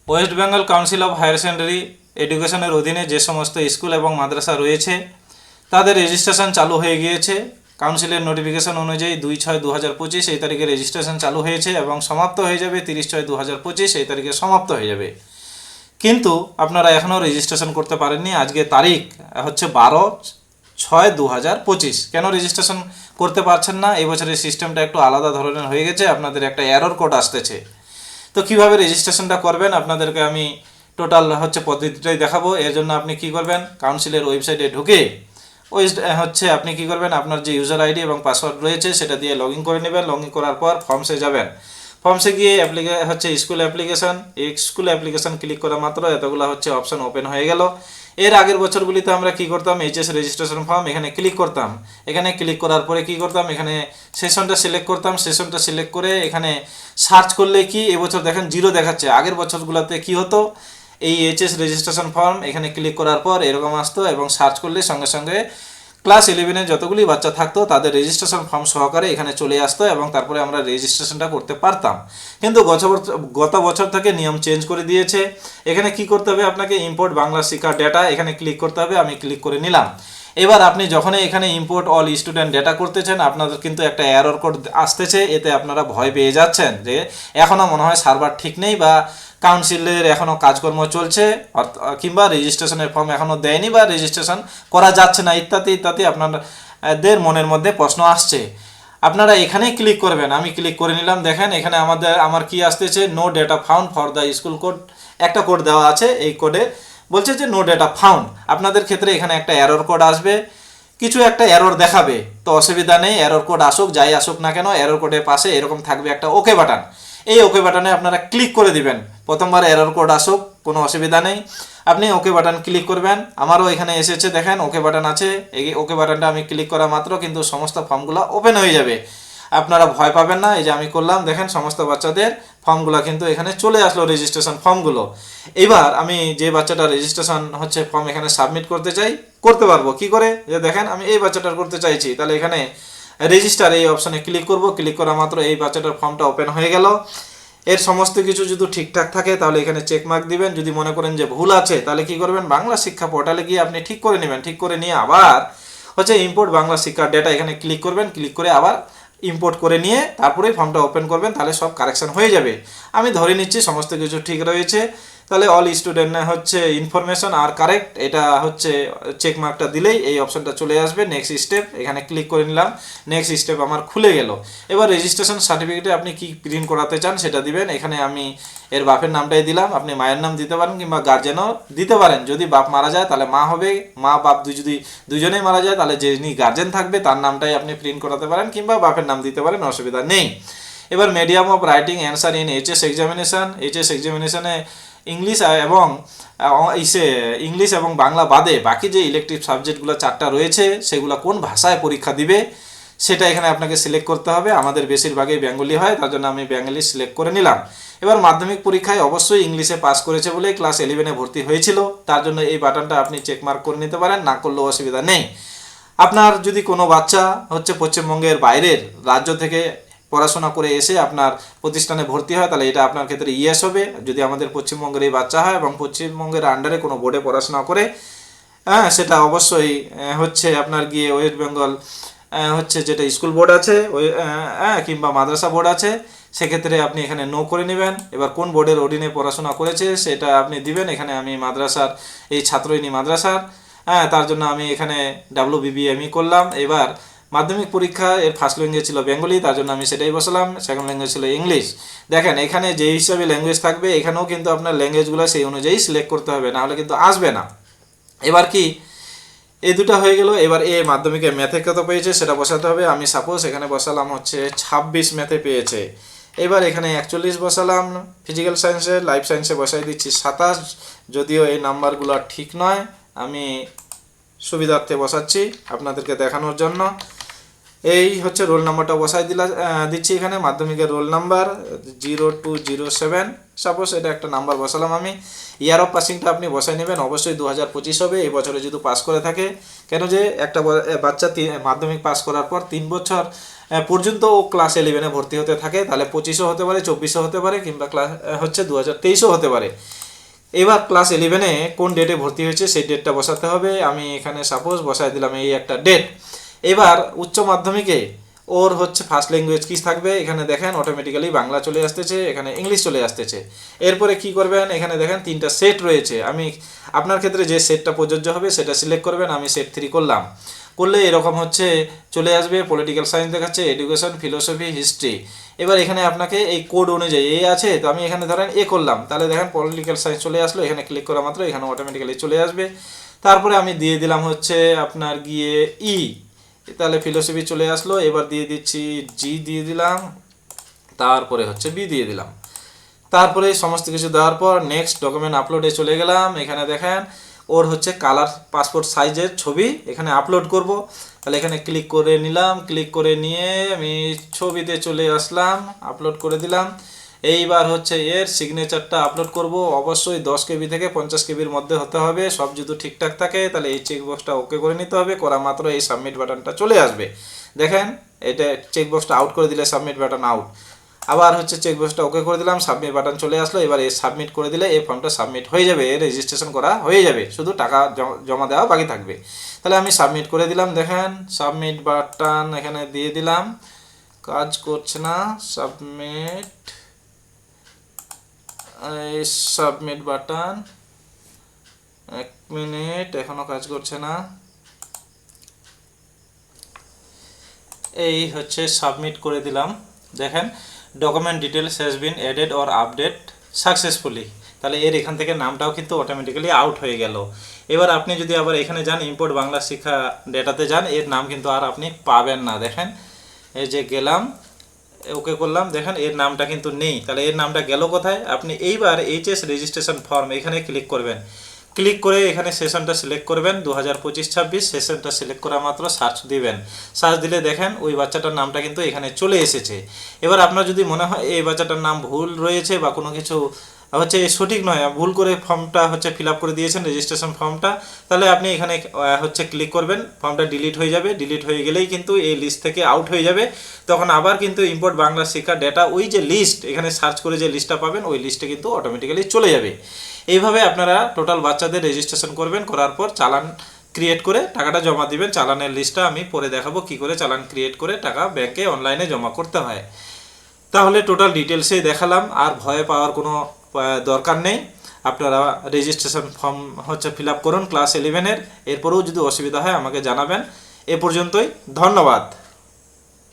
West Bengal council of higher secondary এডুকেশনের অধীনে যে সমস্ত স্কুল এবং মাদ্রাসা রয়েছে তাদের রেজিস্ট্রেশন চালু হয়ে গিয়েছে। কাউন্সিলের নোটিফিকেশন অনুযায়ী 2/6/2025 এই তারিখে রেজিস্ট্রেশন চালু হয়েছে এবং সমাপ্ত হয়ে যাবে 30/6/2025 এই তারিখে সমাপ্ত হয়ে যাবে। কিন্তু আপনারা এখনও রেজিস্ট্রেশন করতে পারেননি। আজকে তারিখ হচ্ছে 12/6/2025। কেন রেজিস্ট্রেশন করতে পারছেন না? এই বছরের সিস্টেমটা একটু আলাদা ধরনের হয়ে গেছে, আপনাদের একটা এরর কোড আসতেছে। তো কিভাবে রেজিস্ট্রেশনটা করবেন আপনাদেরকে আমি টোটাল পদ্ধতিটাই দেখাবো। এর জন্য আপনি কি করবেন, কাউন্সিলের ওয়েবসাইটে ঢুকে আপনি কি করবেন, আপনার যে ইউজার আইডি এবং পাসওয়ার্ড রয়েছে সেটা দিয়ে লগ ইন করে নেবেন। লগ ইন করার পর ফর্মসে যাবেন। ফর্মসে গিয়ে স্কুল অ্যাপ্লিকেশন ক্লিক করা মাত্র এতগুলো অপশন ওপেন হয়ে গেল। এর আগের বছরগুলিতে আমরা কি করতাম, এইচএস রেজিস্ট্রেশন ফর্ম এখানে ক্লিক করতাম। এখানে ক্লিক করার পরে কি করতাম, এখানে সেশনটা সিলেক্ট করতাম। সেশনটা সিলেক্ট করে এখানে সার্চ করলে কি এবছর দেখেন 0 দেখাচ্ছে। আগের বছরগুলোতে কি হতো, এই এইচএস রেজিস্ট্রেশন ফর্ম এখানে ক্লিক করার পর এরকম আসতো এবং সার্চ করলে সঙ্গে সঙ্গে ক্লাস 11-এ যতগুলি বাচ্চা থাকতো তাদের রেজিস্ট্রেশন ফর্ম সহকারে এখানে চলে আসতো এবং তারপরে আমরা রেজিস্ট্রেশনটা করতে পারতাম। কিন্তু গত বছর থেকে নিয়ম চেঞ্জ করে দিয়েছে। এখানে কি করতে হবে, আপনাকে ইম্পোর্ট বাংলা শিক্ষা ডেটা এখানে ক্লিক করতে হবে। আমি ক্লিক করে নিলাম। এবার আপনি যখনই এখানে ইম্পোর্ট অল স্টুডেন্ট ডেটা করতেছেন আপনাদের কিন্তু একটা এরর কোড আসতেছে। এতে আপনারা ভয় পেয়ে যাচ্ছেন যে এখনও মনে হয় সার্ভার ঠিক নেই বা কাউন্সিলের এখনও কাজকর্ম চলছে কিংবা রেজিস্ট্রেশনের ফর্ম এখনও দেয়নি বা রেজিস্ট্রেশন করা যাচ্ছে না ইত্যাদি ইত্যাদি আপনাদের মনের মধ্যে প্রশ্ন আসছে। আপনারা এখানেই ক্লিক করবেন। আমি ক্লিক করে নিলাম। দেখেন এখানে আমার কি আসতেছে, no data found for the school code একটা কোড দেওয়া আছে। এই কোডে বলছে যে নো ডেটা ফাউন্ড। আপনাদের ক্ষেত্রে এখানে একটা এরর কোড আসবে, কিছু একটা এরর দেখাবে। তো অসুবিধা নেই, এরর কোড আসুক যাই আসুক না কেন, এরর কোডের পাশে এরকম থাকবে একটা ওকে বাটন। এই ওকে বাটনে আপনারা ক্লিক করে দিবেন। প্রথমবার এরর কোড আসুক কোনো অসুবিধা নেই, আপনি ওকে বাটন ক্লিক করবেন। আমারও এখানে এসেছে, দেখেন ওকে বাটন আছে। এই ওকে বাটনটা আমি ক্লিক করা মাত্র কিন্তু সমস্ত ফর্মগুলো ওপেন হয়ে যাবে। আপনারা ভয় পাবেন না। এই যে আমি করলাম, দেখেন সমস্ত বাচ্চাদের ফর্মগুলো কিন্তু এখানে চলে আসলো, রেজিস্ট্রেশন ফর্মগুলো। এবার আমি যে বাচ্চাটা রেজিস্ট্রেশন ফর্ম এখানে সাবমিট করতে চাই, করতে পারবো কি করে, যে দেখেন আমি এই বাচ্চাটার করতে চাইছি, তাহলে এখানে রেজিস্টার এই অপশানে ক্লিক করব। ক্লিক করা মাত্র এই বাচ্চাটার ফর্মটা ওপেন হয়ে গেল। এর সমস্ত কিছু যদি ঠিকঠাক থাকে তাহলে এখানে চেকমার্ক দিবেন। যদি মনে করেন যে ভুল আছে তাহলে কি করবেন, বাংলা শিক্ষা পোর্টালে গিয়ে আপনি ঠিক করে নেবেন। ঠিক করে নিয়ে আবার ইম্পোর্ট বাংলা শিক্ষার ডেটা এখানে ক্লিক করবেন। ক্লিক করে আবার ইম্পোর্ট করে নিয়ে তারপরেই ফর্মটা ওপেন করবেন, তাহলে সব কারেকশন হয়ে যাবে। আমি ধরে নিচ্ছি সমস্ত কিছু ঠিক রয়েছে। তাহলে অল স্টুডেন্ট ইনফরমেশন আর কারেক্ট, এটা চেক মার্কটা দিলেই এই অপশনটা চলে আসবে। নেক্সট স্টেপ এখানে ক্লিক করে নিলাম। নেক্সট স্টেপ আমার খুলে গেল। এবার রেজিস্ট্রেশন সার্টিফিকেটে আপনি কি প্রিন্ট করাতে চান সেটা দিবেন। এখানে আমি এর বাপের নামটাই দিলাম। আপনি মায়ের নাম দিতে পারেন কিংবা গার্জেনও দিতে পারেন। যদি বাপ মারা যায় তাহলে মা হবে, মা বাপ যদি দুজনেই মারা যায় তাহলে যিনি গার্জেন থাকবে তার নামটাই আপনি প্রিন্ট করাতে পারেন কিংবা বাপের নাম দিতে পারেন, অসুবিধা নেই। এবার medium of writing answer in HS এক্সামিনেশনে ইংলিশ এবং বাংলা বাদে বাকি যে ইলেকটিভ সাবজেক্টগুলো 4টা রয়েছে সেগুলো কোন ভাষায় পরীক্ষা দিবে সেটা এখানে আপনাকে সিলেক্ট করতে হবে। আমাদের বেশিরভাগই বেঙ্গলি হয়, তার জন্য আমি বেঙ্গলি সিলেক্ট করে নিলাম। এবার মাধ্যমিক পরীক্ষায় অবশ্যই ইংলিশে পাস করেছে বলে ক্লাস 11-এ ভর্তি হয়েছিল, তার জন্য এই বাটনটা আপনি চেকমার্ক করে নিতে পারেন, না করলেও অসুবিধা নেই। আপনার যদি কোনো বাচ্চা পশ্চিমবঙ্গের বাইরের রাজ্য থেকে পড়াশোনা করে এসে আপনার প্রতিষ্ঠানে ভর্তি হয় তাহলে এটা আপনার ক্ষেত্রে ইয়েস হবে। যদি আমাদের পশ্চিমবঙ্গের এই বাচ্চা হয় এবং পশ্চিমবঙ্গের আন্ডারে কোনো বোর্ডে পড়াশোনা করে, সেটা অবশ্যই আপনার গিয়ে ওয়েস্ট বেঙ্গল যেটা স্কুল বোর্ড আছে ওই কিংবা মাদ্রাসা বোর্ড আছে, সেক্ষেত্রে আপনি এখানে নো করে নেবেন। এবার কোন বোর্ডের অধীনে পড়াশোনা করেছে সেটা আপনি দিবেন। এখানে আমি মাদ্রাসার এই ছাত্রইনি মাদ্রাসার, তার জন্য আমি এখানে WBBME করলাম। এবার মাধ্যমিক পরীক্ষা এর ফার্স্ট ল্যাঙ্গুয়েজ ছিল বেঙ্গলি, তার জন্য আমি সেটাই বসালাম। সেকেন্ড ল্যাঙ্গুয়েজ ছিল ইংলিশ। দেখেন এখানে যে হিসাবে ল্যাঙ্গুয়েজ থাকবে এখানেও কিন্তু আপনার ল্যাঙ্গুয়েজগুলো সেই অনুযায়ী সিলেক্ট করতে হবে, নাহলে কিন্তু আসবে না। এবার কি এই দুটো হয়ে গেল। এবার মাধ্যমিকে ম্যাথে কত পেয়েছে সেটা বসাতে হবে। আমি সাপোজ এখানে বসালাম 26 ম্যাথে পেয়েছে। এবার এখানে 41 বসালাম ফিজিক্যাল সায়েন্সে, লাইফ সায়েন্সে বসাই দিচ্ছি 27। যদিও এই নাম্বারগুলো ঠিক নয়, আমি সুবিধার্থে বসাচ্ছি আপনাদেরকে দেখানোর জন্য। এই রোল নাম্বারটা দিচ্ছি এখানে, মাধ্যমিকের রোল নাম্বার 0207। সাপোজ এটা একটা নাম্বার বসালাম আমি। ইয়ার অফ পাসিংটা আপনি বসাই নেবেন, অবশ্যই 2025 হবে। এই বছরে যদি পাস করে থাকে, কেন যে একটা বাচ্চা মাধ্যমিক পাস করার পর 3 বছর পর্যন্ত ও ক্লাস 11-এ ভর্তি হতে থাকে, তাহলে 25ও হতে পারে, 24ও হতে পারে, কিংবা ক্লাস 2023ও হতে পারে। এবার ক্লাস 11-এ কোন ডেটে ভর্তি হয়েছে সেই ডেটটা বসাতে হবে। আমি এখানে সাপোজ বসাই দিলাম এই একটা ডেট। এবার উচ্চ মাধ্যমিকে ওর ফার্স্ট ল্যাঙ্গুয়েজ কী থাকবে, এখানে দেখেন অটোমেটিক্যালি বাংলা চলে আসতেছে, এখানে ইংলিশ চলে আসতেছে। এরপরে কি করবেন, এখানে দেখেন 3টা সেট রয়েছে। আমি আপনার ক্ষেত্রে যে সেটটা প্রযোজ্য হবে সেটা সিলেক্ট করবেন। আমি সেট 3 করলাম, করলে এরকম চলে আসবে। পলিটিক্যাল সায়েন্স দেখাচ্ছে, এডুকেশন, ফিলোসফি, হিস্ট্রি। এবার এখানে আপনাকে এই কোড অনুযায়ী এ আছে, তো আমি এখানে ধরেন এ করলাম, তাহলে দেখেন পলিটিক্যাল সায়েন্স চলে আসলো। এখানে ক্লিক করা মাত্র এখানে অটোমেটিক্যালি চলে আসবে। তারপরে আমি দিয়ে দিলাম আপনার গিয়ে ই, তাহলে ফিলোসফি চলে আসলো। এবার দিয়ে দিচ্ছি জি দিয়ে দিলাম, তারপরে বি দিয়ে দিলাম। তারপরে সমস্ত কিছু দেওয়ার পর নেক্সট ডকুমেন্ট আপলোডে চলে গেলাম। এখানে দেখেন ওর কালার পাসপোর্ট সাইজের ছবি এখানে আপলোড করব। তাহলে এখানে ক্লিক করে নিলাম, ক্লিক করে নিয়ে আমি ছবিতে চলে আসলাম, আপলোড করে দিলাম। এইবার এর সিগনেচারটা আপলোড করব। অবশ্যই 10 কেবি থেকে 50 কেবির মধ্যে হতে হবে। সব যদি ঠিকঠাক থাকে তাহলে এই চেকবক্সটা ওকে করে নিতে হবে। করা মাত্র এই সাবমিট বাটনটা চলে আসবে। দেখেন এটা চেকবক্সটা আউট করে দিলে সাবমিট বাটন আউট। আবার চেকবক্সটা ওকে করে দিলাম, সাবমিট বাটন চলে আসলো। এবার এই সাবমিট করে দিলে এই ফর্মটা সাবমিট হয়ে যাবে, এর রেজিস্ট্রেশন করা হয়ে যাবে, শুধু টাকা জমা দেওয়া বাকি থাকবে। তাহলে আমি সাবমিট করে দিলাম। দেখেন সাবমিট বাটন এখানে দিয়ে দিলাম, কাজ করছে না। সাবমিট বাটন, 1 মিনিট, এখনো কাজ করছে না। এই সাবমিট করে দিলাম। দেখেন document details has been added or update successfully. তাহলে এর এখান থেকে নামটাও কিন্তু অটোমেটিক্যালি আউট হয়ে গেল। এবার আপনি যদি আবার এখানে যান ইম্পোর্ট বাংলা শিক্ষা ডেটাতে যান, এর নাম কিন্তু আর আপনি পাবেন না। দেখেন এই যে গেলাম, ওকে করলাম, দেখেন এর নামটা কিন্তু নেই। তাহলে এর নামটা গেল কোথায়? আপনি এইবার এইচএস রেজিস্ট্রেশন ফর্ম এখানে ক্লিক করবেন। ক্লিক করে এখানে সেশনটা সিলেক্ট করবেন 2025-26। সেশনটা সিলেক্ট করা মাত্র সার্চ দিবেন। সার্চ দিলে দেখেন ওই বাচ্চাটার নামটা কিন্তু এখানে চলে এসেছে। এবার আপনার যদি মনে হয় এই বাচ্চাটার নাম ভুল রয়েছে বা কোনো কিছু সঠিক নয়, ভুল করে ফর্মটা ফিল আপ করে দিয়েছেন রেজিস্ট্রেশন ফর্মটা, তাহলে আপনি এখানে ক্লিক করবেন, ফর্মটা ডিলিট হয়ে যাবে। ডিলিট হয়ে গেলেই কিন্তু এই লিস্ট থেকে আউট হয়ে যাবে। তখন আবার কিন্তু ইম্পোর্ট বাংলা শিক্ষা ডেটা ওই যে লিস্ট এখানে সার্চ করে যে লিস্টটা পাবেন ওই লিস্টে কিন্তু অটোমেটিক্যালি চলে যাবে। এইভাবে আপনারা টোটাল বাচ্চাদের রেজিস্ট্রেশন করবেন, করার পর চালান ক্রিয়েট করে টাকাটা জমা দিবেন। চালানের লিস্টটা আমি পরে দেখাবো কি করে চালান ক্রিয়েট করে টাকা ব্যাংকে অনলাইনে জমা করতে হয়। তাহলে টোটাল ডিটেলসে দেখালাম, আর ভয় পাওয়ার কোনো দরকার নেই। আপনারা রেজিস্ট্রেশন ফর্ম ফিল আপ করুন ক্লাস 11-এর। এরপরেও যদি অসুবিধা হয় আমাকে জানাবেন। এ পর্যন্তই, ধন্যবাদ।